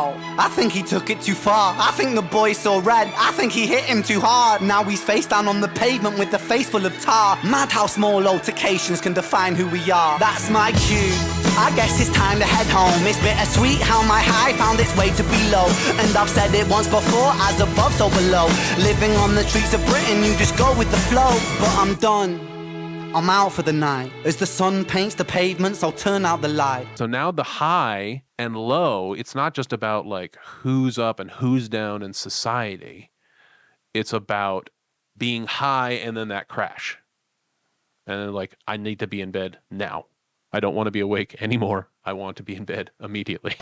out. I think he took it too far. I think the boy saw red. I think he hit him too hard. Now he's face down on the pavement with the face full of tar. Mad how small altercations can define who we are. That's my cue. I guess it's time to head home. It's bittersweet how my high found its way to be low. And I've said it once before, as above so below. Living on the streets of Britain, you just go with the flow. But I'm done. I'm out for the night. As the sun paints the pavements, I'll turn out the light. So now the high and low, it's not just about like who's up and who's down in society. It's about being high and then that crash. And then like, I need to be in bed now. I don't want to be awake anymore. I want to be in bed immediately.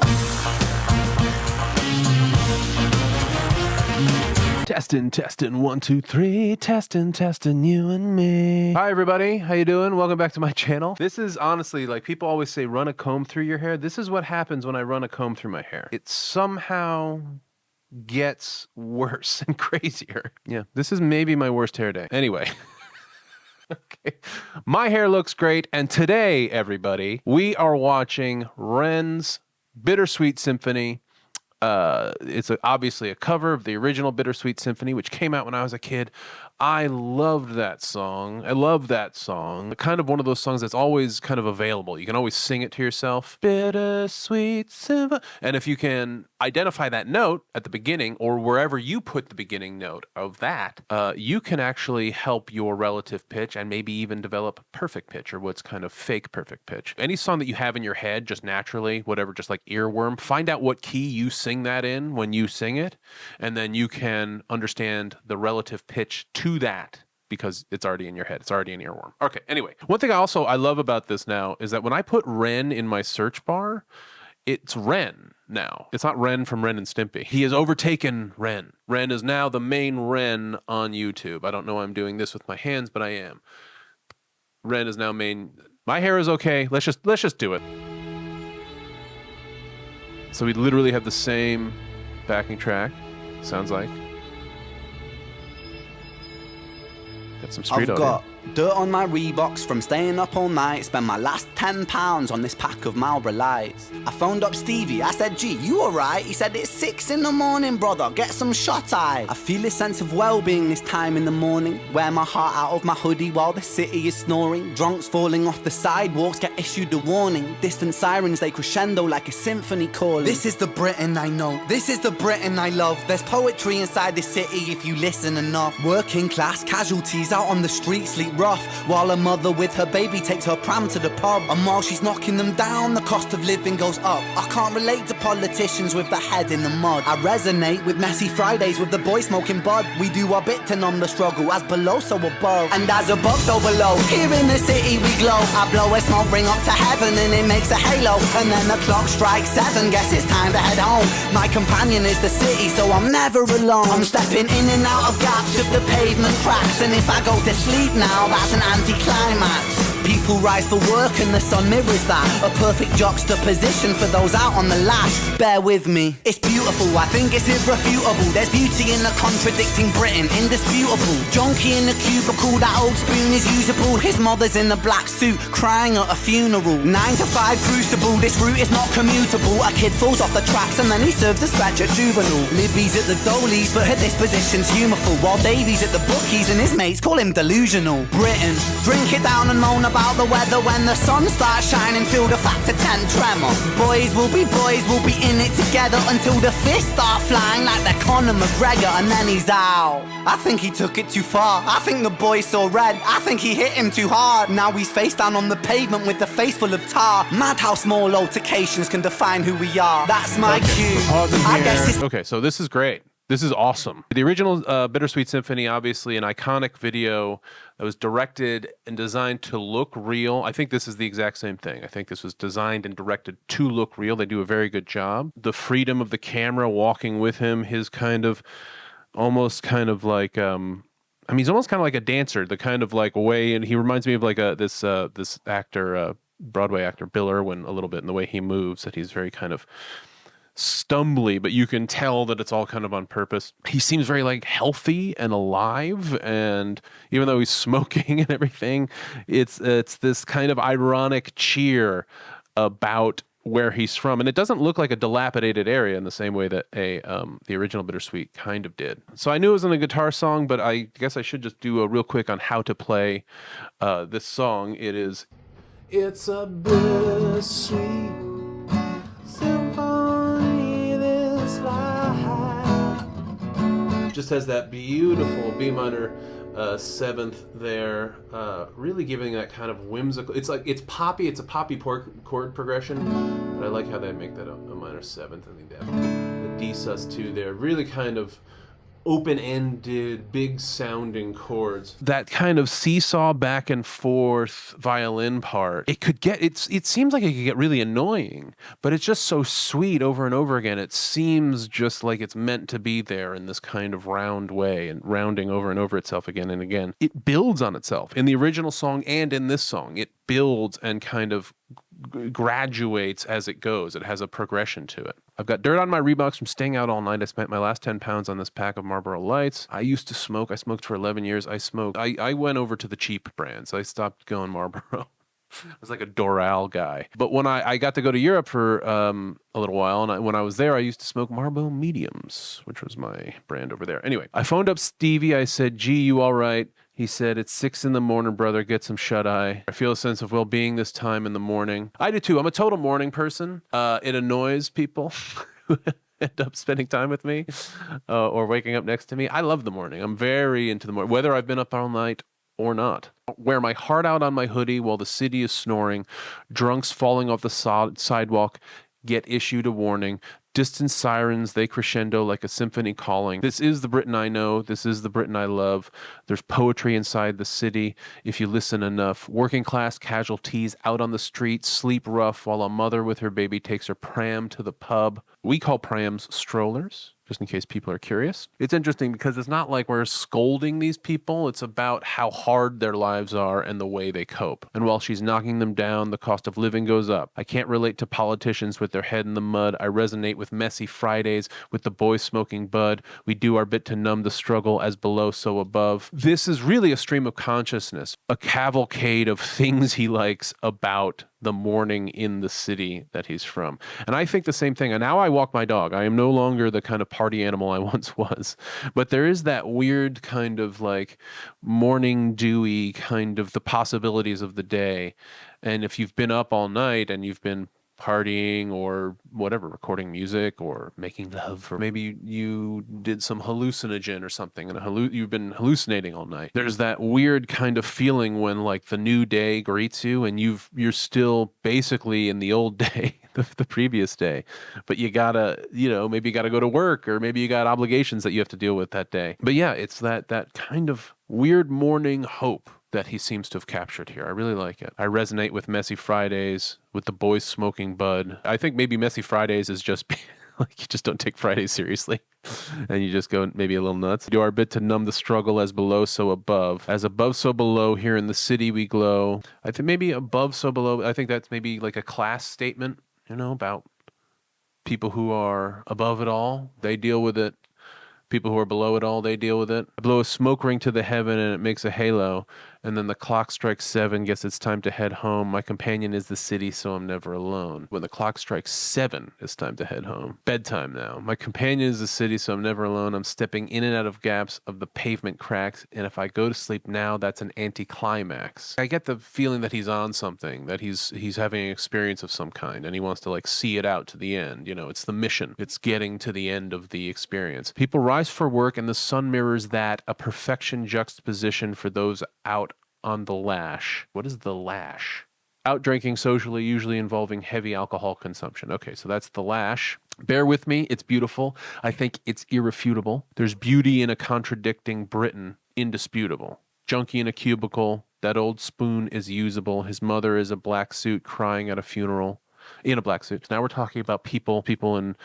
Testing, 1, 2, 3. Testing, you and me. Hi, everybody. How you doing? Welcome back to my channel. This is honestly, like people always say, run a comb through your hair. This is what happens when I run a comb through my hair. It somehow gets worse and crazier. Yeah, this is maybe my worst hair day. Anyway. Okay. My hair looks great, and today, everybody, we are watching Ren's Bittersweet Symphony. It's obviously a cover of the original Bittersweet Symphony, which came out when I was a kid. I loved that song. I love that song. Kind of one of those songs that's always kind of available. You can always sing it to yourself. Bittersweet Symphony. And if you can identify that note at the beginning or wherever you put the beginning note of that, you can actually help your relative pitch and maybe even develop perfect pitch or what's kind of fake perfect pitch. Any song that you have in your head just naturally, whatever, just like earworm, find out what key you sing that in when you sing it, and then you can understand the relative pitch to that because it's already in your head. It's already an earworm. Okay, anyway. One thing I love about this now is that when I put Ren in my search bar, it's Ren now. It's not Ren from Ren and Stimpy. He has overtaken Ren. Ren is now the main Ren on YouTube. I don't know why I'm doing this with my hands, but I am. Ren is now main. My hair is okay. Let's just do it. So we literally have the same backing track, sounds like. Got some street audio. Dirt on my Reeboks from staying up all night. Spend my last £10 on this pack of Marlboro Lights. I phoned up Stevie, I said, gee, you alright? He said, it's 6 in the morning, brother, get some shut-eye. I feel a sense of well-being this time in the morning. Wear my heart out of my hoodie while the city is snoring. Drunks falling off the sidewalks get issued a warning. Distant sirens, they crescendo like a symphony calling. This is the Britain I know, this is the Britain I love. There's poetry inside this city if you listen enough. Working class casualties out on the street sleep rough, while a mother with her baby takes her pram to the pub. And while she's knocking them down, the cost of living goes up. I can't relate to politicians with their head in the mud. I resonate with messy Fridays with the boy smoking bud. We do our bit to numb the struggle, as below so above, and as above so below. Here in the city we glow. I blow a smoke ring up to heaven and it makes a halo. And then the clock strikes 7, guess it's time to head home. My companion is the city, so I'm never alone. I'm stepping in and out of gaps of the pavement cracks, and if I go to sleep now, that's an anticlimax. People rise for work and the sun mirrors that. A perfect juxtaposition for those out on the lash. Bear with me, it's beautiful, I think it's irrefutable. There's beauty in a contradicting Britain, indisputable. Junkie in the cubicle, that old spoon is usable. His mother's in the black suit, crying at a funeral. 9 to 5 crucible, this route is not commutable. A kid falls off the tracks and then he serves a stretch at juvenile. Libby's at the Dolies, but her disposition's humorful, while Davy's at the bookies and his mates call him delusional. Britain, drink it down and moan about the weather when the sun starts shining. Feel the factor 10 tremor. Boys will be in it together until the fists start flying like they're Conor McGregor, and then he's out. I think he took it too far. I think the boy saw red. I think he hit him too hard. Now he's face down on the pavement with the face full of tar. Mad how small altercations can define who we are. That's my cue. I guess it's okay, so this is great. This is awesome. The original Bittersweet Symphony, obviously an iconic video that was directed and designed to look real. I think this is the exact same thing. I think this was designed and directed to look real. They do a very good job. The freedom of the camera walking with him, his kind of, almost kind of like, I mean, he's almost kind of like a dancer, the kind of like way, and he reminds me of like this actor, Broadway actor, Bill Irwin, a little bit in the way he moves, that he's very kind of stumbly, but you can tell that it's all kind of on purpose. He seems very like healthy and alive, and even though he's smoking and everything, it's this kind of ironic cheer about where he's from, and it doesn't look like a dilapidated area in the same way that the original Bittersweet kind of did. So I knew it wasn't a guitar song, but I guess I should just do a real quick on how to play this song. It's a bittersweet symphony, this life. Just has that beautiful B minor seventh there, really giving that kind of whimsical. It's a poppy chord progression, but I like how they make that a minor seventh. I think they have the D sus2 there, really kind of open-ended, big-sounding chords. That kind of seesaw back and forth violin part, it seems like it could get really annoying, but it's just so sweet over and over again. It seems just like it's meant to be there in this kind of round way, and rounding over and over itself again and again. It builds on itself in the original song and in this song. It builds and kind of graduates as it goes. It has a progression to it. I've got dirt on my Reeboks from staying out all night. I spent my last 10 pounds on this pack of Marlboro Lights. I used to smoke. I smoked for 11 years. I went over to the cheap brands. I stopped going Marlboro. I was like a Doral guy. But when I got to go to Europe for a little while, and when I was there, I used to smoke Marlboro Mediums, which was my brand over there. Anyway, I phoned up Stevie. I said, "Gee, you all right?" He said, "It's 6 in the morning, brother. Get some shut-eye." I feel a sense of well-being this time in the morning. I do too. I'm a total morning person. It annoys people who end up spending time with me or waking up next to me. I love the morning. I'm very into the morning, whether I've been up all night or not. Wear my heart out on my hoodie while the city is snoring. Drunks falling off the sidewalk get issued a warning. Distant sirens, they crescendo like a symphony calling. This is the Britain I know. This is the Britain I love. There's poetry inside the city if you listen enough. Working class casualties out on the street sleep rough while a mother with her baby takes her pram to the pub. We call prams strollers, just in case people are curious. It's interesting because it's not like we're scolding these people. It's about how hard their lives are and the way they cope. And while she's knocking them down, the cost of living goes up. I can't relate to politicians with their head in the mud. I resonate with messy Fridays, with the boys smoking bud. We do our bit to numb the struggle, as below, so above. This is really a stream of consciousness, a cavalcade of things he likes about the morning in the city that he's from. And I think the same thing. And now I walk my dog. I am no longer the kind of party animal I once was. But there is that weird kind of like morning dewy kind of the possibilities of the day. And if you've been up all night and you've been partying or whatever, recording music or making love, or maybe you did some hallucinogen or something and you've been hallucinating all night. There's that weird kind of feeling when like the new day greets you and you're still basically in the old day, the previous day, but you gotta, maybe you gotta go to work, or maybe you got obligations that you have to deal with that day. But yeah, it's that kind of weird morning hope that he seems to have captured here. I really like it. I resonate with Messy Fridays, with the boys smoking bud. I think maybe Messy Fridays is just like you just don't take Fridays seriously and you just go maybe a little nuts. Do our bit to numb the struggle, as below, so above. As above, so below, here in the city we glow. I think maybe above, so below. I think that's maybe like a class statement, about people who are above it all. They deal with it. People who are below it all, they deal with it. I blow a smoke ring to the heaven and it makes a halo. And then the clock strikes 7, guess it's time to head home. My companion is the city, so I'm never alone. When the clock strikes 7, it's time to head home. Bedtime now. My companion is the city, so I'm never alone. I'm stepping in and out of gaps of the pavement cracks. And if I go to sleep now, that's an anticlimax. I get the feeling that he's on something, that he's having an experience of some kind, and he wants to like see it out to the end. It's the mission. It's getting to the end of the experience. People rise for work, and the sun mirrors that, a perfection juxtaposition for those out on the lash. What is the lash? Out drinking socially, usually involving heavy alcohol consumption. Okay, so that's the lash. Bear with me, it's beautiful. I think it's irrefutable. There's beauty in a contradicting Britain, indisputable. Junkie in a cubicle, that old spoon is usable. His mother is a black suit crying at a funeral. In a black suit. Now we're talking about people in,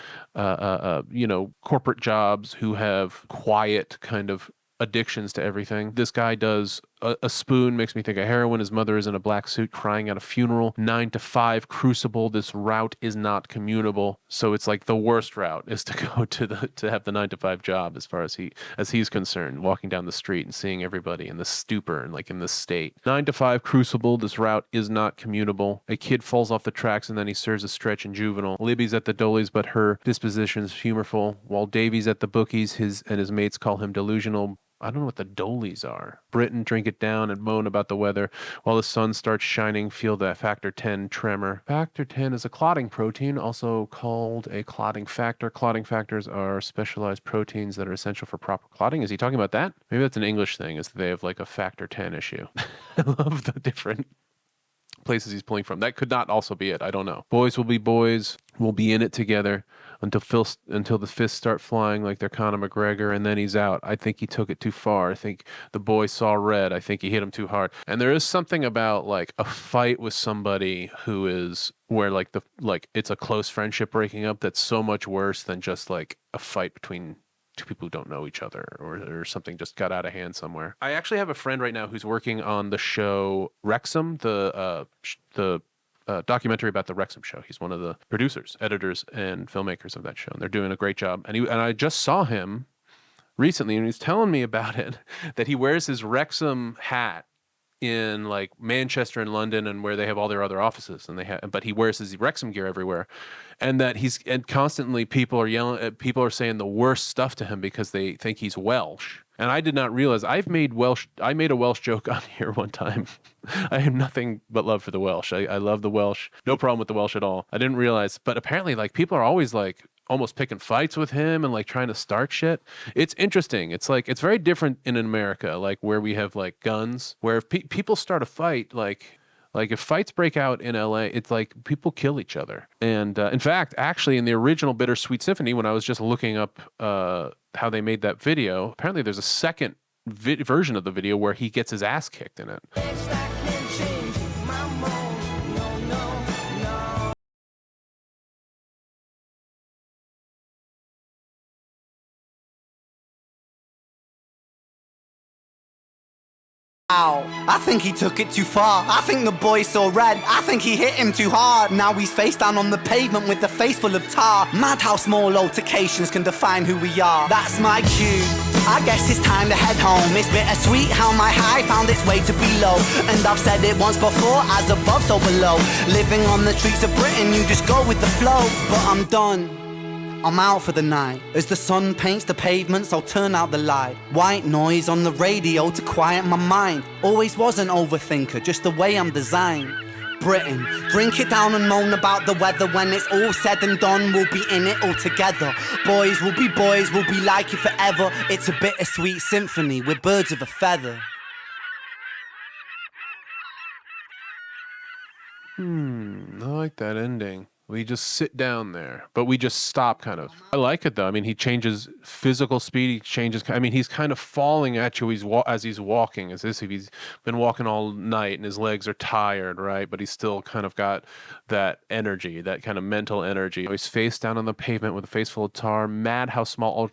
corporate jobs who have quiet kind of addictions to everything. This guy does a spoon makes me think of heroin. His mother is in a black suit crying at a funeral. 9 to 5 crucible. This route is not commutable. So it's like the worst route is to go to have the 9 to 5 job as far as he's concerned, walking down the street and seeing everybody in this stupor and like in this state. 9 to 5 crucible. This route is not commutable. A kid falls off the tracks and then he serves a stretch in juvenile. Libby's at the Dolly's, but her disposition is humorful. While Davy's at the bookies, his mates call him delusional. I don't know what the Dollies are. Britain drink it down and moan about the weather. While the sun starts shining, feel that factor 10 tremor. Factor 10 is a clotting protein, also called a clotting factor. Clotting factors are specialized proteins that are essential for proper clotting. Is he talking about that? Maybe that's an English thing, is that they have like a factor 10 issue. I love the different places he's pulling from. That could not also be it. I don't know. Boys will be boys. We'll be in it together until the fists start flying like they're Conor McGregor, and then he's out. I think he took it too far. I think the boy saw red. I think he hit him too hard. And there is something about like a fight with somebody who is where like it's a close friendship breaking up that's so much worse than just like a fight between two people who don't know each other or something just got out of hand somewhere. I actually have a friend right now who's working on the show Wrexham, the documentary about the Wrexham show. He's one of the producers, editors, and filmmakers of that show, and they're doing a great job. And I just saw him recently, and he's telling me about it, that he wears his Wrexham hat in like Manchester and London and where they have all their other offices, and but he wears his Wrexham gear everywhere, and that and constantly people are saying the worst stuff to him because they think he's Welsh. And I did not realize I made a Welsh joke on here one time. I have nothing but love for the Welsh. I love the Welsh. No problem with the Welsh at all. I didn't realize, but apparently like people are always like almost picking fights with him and like trying to start shit. It's interesting. It's like, it's very different in America, like where we have like guns, where if people start a fight, like if fights break out in LA, it's like people kill each other. And in fact, actually in the original Bittersweet Symphony, when I was just looking up how they made that video, apparently there's a second version of the video where he gets his ass kicked in it. Ow, I think he took it too far. I think the boy saw red. I think he hit him too hard. Now he's face down on the pavement with the face full of tar. Mad how small altercations can define who we are. That's my cue. I guess it's time to head home. It's bittersweet how my high found its way to below. And I've said it once before, as above so below. Living on the streets of Britain, you just go with the flow. But I'm done. I'm out for the night. As the sun paints the pavements, I'll turn out the light. White noise on the radio to quiet my mind. Always was an overthinker, just the way I'm designed. Britain, drink it down and moan about the weather. When it's all said and done, we'll be in it all together. Boys will be boys, we'll be like it forever. It's a bittersweet symphony, we're birds of a feather. I like that ending. We just sit down there, but we just stop kind of. I like it though. I mean, he changes physical speed. He changes. I mean, he's kind of falling at you as he's walking, as if he's been walking all night and his legs are tired, right? But he's still kind of got that energy, that kind of mental energy. He's face down on the pavement with a face full of tar. Mad how small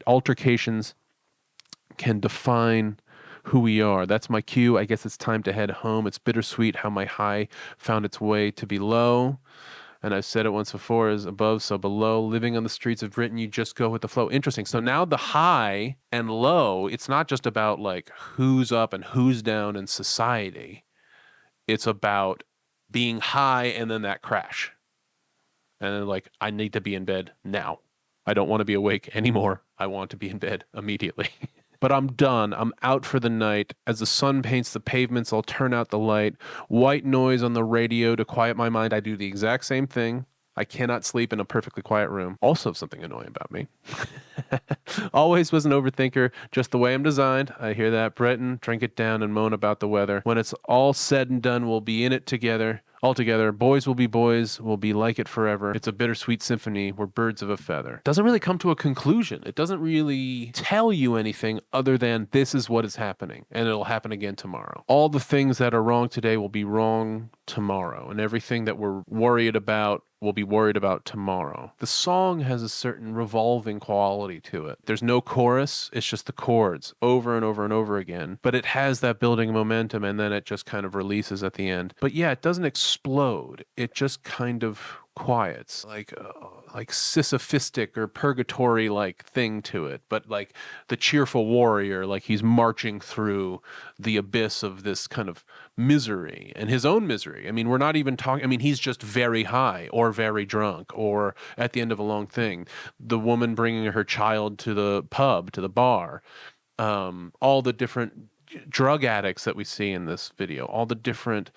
altercations can define who we are. That's my cue. I guess it's time to head home. It's bittersweet how my high found its way to be low. And I've said it once before, is above, so below. Living on the streets of Britain, you just go with the flow. Interesting. So now the high and low, it's not just about like who's up and who's down in society. It's about being high and then that crash. And then like, I need to be in bed now. I don't want to be awake anymore. I want to be in bed immediately. But I'm done. I'm out for the night. As the sun paints the pavements, I'll turn out the light. White noise on the radio to quiet my mind. I do the exact same thing. I cannot sleep in a perfectly quiet room. Also something annoying about me. Always was an overthinker, just the way I'm designed. I hear that. Breton, drink it down and moan about the weather. When it's all said and done, we'll be in it together. All together, boys will be boys, we'll be like it forever. It's a bittersweet symphony, we're birds of a feather. Doesn't really come to a conclusion. It doesn't really tell you anything other than this is what is happening, and it'll happen again tomorrow. All the things that are wrong today will be wrong tomorrow, and everything that we're worried about will be worried about tomorrow. The song has a certain revolving quality to it. There's no chorus, it's just the chords over and over and over again, but it has that building momentum and then it just kind of releases at the end. But yeah, it doesn't explode. It just kind of quiets, like Sisyphistic or purgatory like thing to it, but like the cheerful warrior, like he's marching through the abyss of this kind of misery and his own misery. I mean, we're not even talking, I mean, he's just very high or very drunk or at the end of a long thing. The woman bringing her child to the pub, to the bar, all the different drug addicts that we see in this video, all the different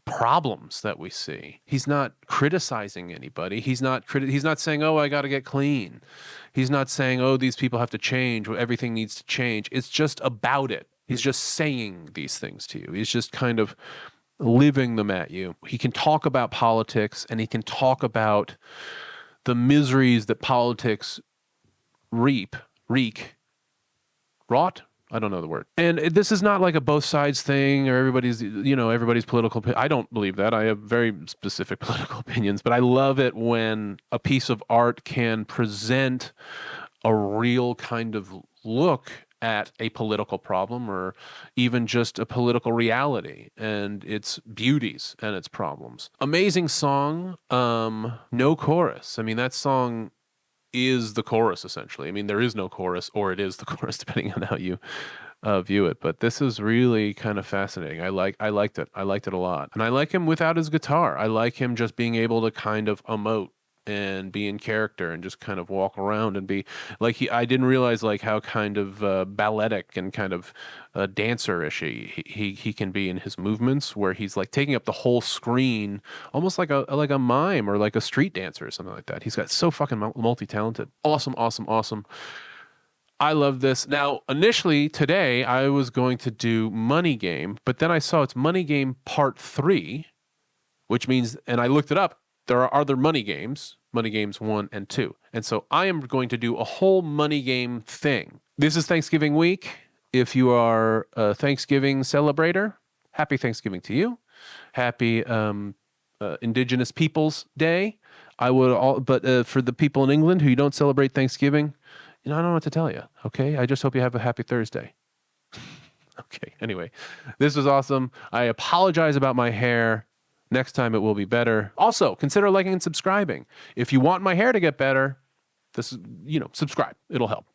problems that we see. He's not criticizing anybody. He's not saying, "Oh, I got to get clean." He's not saying, "Oh, these people have to change. Everything needs to change." It's just about it. He's just saying these things to you. He's just kind of living them at you. He can talk about politics and he can talk about the miseries that politics wreak. Wrought? I don't know the word. And this is not like a both sides thing or everybody's political. I don't believe that. I have very specific political opinions, but I love it when a piece of art can present a real kind of look at a political problem or even just a political reality and its beauties and its problems. Amazing song. No chorus. I mean, that song is the chorus essentially. I mean, there is no chorus or it is the chorus depending on how you view it. But this is really kind of fascinating. I liked it. I liked it a lot. And I like him without his guitar. I like him just being able to kind of emote and be in character and just kind of walk around and be like I didn't realize like how kind of balletic and kind of dancer-ish he can be in his movements where he's like taking up the whole screen almost like a mime or like a street dancer or something like that. He's got so fucking multi-talented. Awesome. I love this. Now, initially today I was going to do Money Game, but then I saw it's Money Game Part 3, which means, and I looked it up, there are other Money Games 1 and 2. And so I am going to do a whole Money Game thing. This is Thanksgiving week. If you are a Thanksgiving celebrator, happy Thanksgiving to you. Happy Indigenous Peoples Day. But for the people in England who don't celebrate Thanksgiving, I don't know what to tell you. Okay, I just hope you have a happy Thursday. Okay, anyway, this was awesome. I apologize about my hair. Next time it will be better. Also, consider liking and subscribing. If you want my hair to get better, subscribe. It'll help.